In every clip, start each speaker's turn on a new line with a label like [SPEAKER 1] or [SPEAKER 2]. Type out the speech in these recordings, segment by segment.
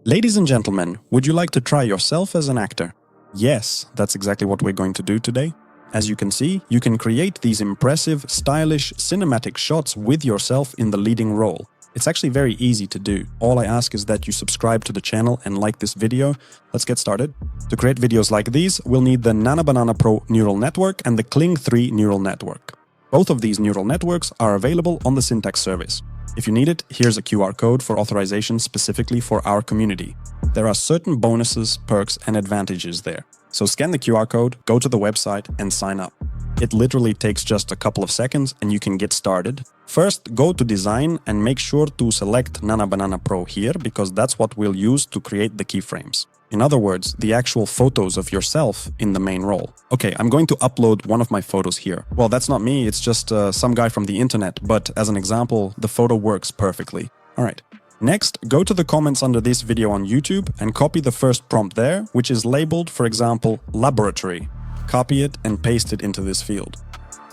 [SPEAKER 1] Ladies and gentlemen, would you like to try yourself as an actor? Yes, that's exactly what we're going to do today. As you can see, you can create these impressive, stylish, cinematic shots with yourself in the leading role. It's actually very easy to do. All I ask is that you subscribe to the channel and like this video. Let's get started. To create videos like these, we'll need the Nana Pro neural network and the KLING 3 neural network. Both of these neural networks are available on the Syntx service. If you need it, here's a QR code for authorization specifically for our community. There are certain bonuses, perks, and advantages there. So scan the QR code, go to the website, and sign up. It literally takes just a couple of seconds and you can get started. First, go to Design and make sure to select Nana Pro here because that's what we'll use to create the keyframes. In other words, the actual photos of yourself in the main role. Okay, I'm going to upload one of my photos here. Well, that's not me, it's just some guy from the internet, but as an example, the photo works perfectly. Alright. Next, go to the comments under this video on YouTube and copy the first prompt there, which is labeled, for example, laboratory. Copy it and paste it into this field.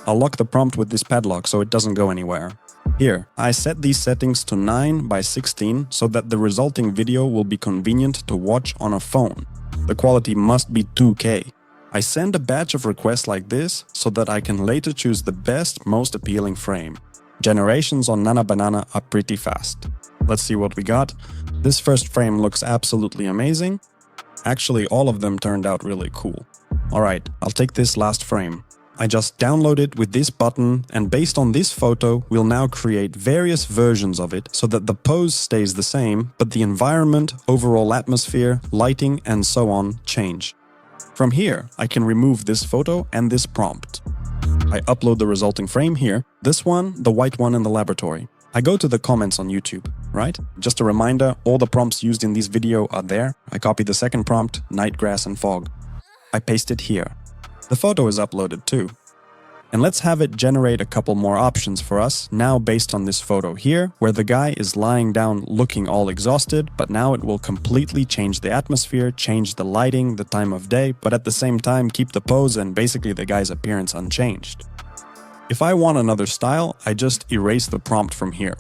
[SPEAKER 1] I'll lock the prompt with this padlock so it doesn't go anywhere. Here, I set these settings to 9:16 so that the resulting video will be convenient to watch on a phone. The quality must be 2K. I send a batch of requests like this so that I can later choose the best, most appealing frame. Generations on Nana are pretty fast. Let's see what we got. This first frame looks absolutely amazing. Actually, all of them turned out really cool. Alright, I'll take this last frame. I just download it with this button, and based on this photo, we'll now create various versions of it so that the pose stays the same, but the environment, overall atmosphere, lighting, and so on change. From here, I can remove this photo and this prompt. I upload the resulting frame here, this one, the white one in the laboratory. I go to the comments on YouTube, right? Just a reminder, all the prompts used in this video are there. I copy the second prompt, night grass and fog. I paste it here. The photo is uploaded too. And let's have it generate a couple more options for us, now based on this photo here, where the guy is lying down looking all exhausted, but now it will completely change the atmosphere, change the lighting, the time of day, but at the same time keep the pose and basically the guy's appearance unchanged. If I want another style, I just erase the prompt from here.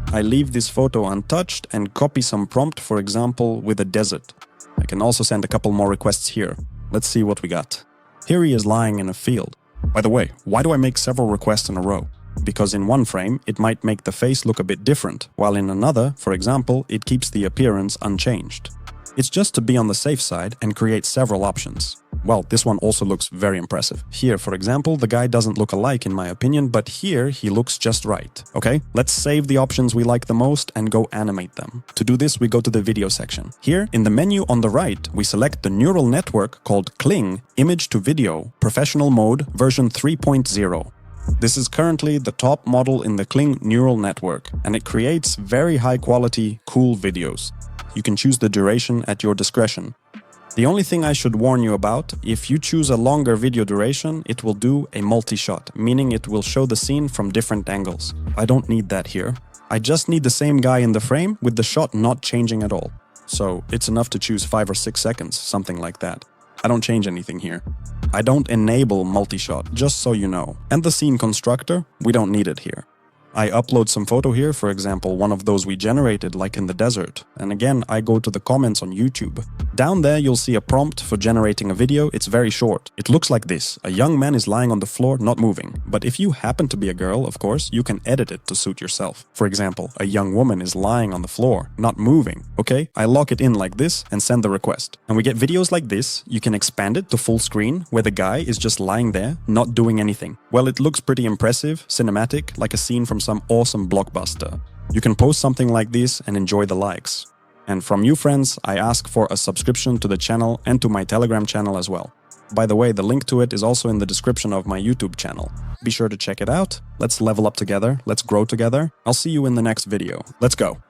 [SPEAKER 1] I leave this photo untouched and copy some prompt, for example, with a desert. I can also send a couple more requests here. Let's see what we got. Here he is lying in a field. By the way, why do I make several requests in a row? Because in one frame, it might make the face look a bit different, while in another, for example, it keeps the appearance unchanged. It's just to be on the safe side and create several options. Well, this one also looks very impressive. Here, for example, the guy doesn't look alike in my opinion, but here he looks just right. Okay, let's save the options we like the most and go animate them. To do this, we go to the video section. Here, in the menu on the right, we select the neural network called KLING, Image to Video, Professional Mode, version 3.0. This is currently the top model in the KLING neural network, and it creates very high quality, cool videos. You can choose the duration at your discretion. The only thing I should warn you about, if you choose a longer video duration, it will do a multi-shot, meaning it will show the scene from different angles. I don't need that here. I just need the same guy in the frame with the shot not changing at all. So it's enough to choose 5 or 6 seconds, something like that. I don't change anything here. I don't enable multi-shot, just so you know. And the scene constructor, we don't need it here. I upload some photo here, for example, one of those we generated like in the desert. And again, I go to the comments on YouTube. Down there you'll see a prompt for generating a video. It's very short. It looks like this. A young man is lying on the floor, not moving. But if you happen to be a girl, of course, you can edit it to suit yourself. For example, a young woman is lying on the floor, not moving. Okay, I lock it in like this and send the request. And we get videos like this. You can expand it to full screen, where the guy is just lying there, not doing anything. Well, it looks pretty impressive, cinematic, like a scene from some awesome blockbuster. You can post something like this and enjoy the likes. And from you friends, I ask for a subscription to the channel and to my Telegram channel as well. By the way, the link to it is also in the description of my YouTube channel. Be sure to check it out. Let's level up together, let's grow together. I'll see you in the next video. Let's go!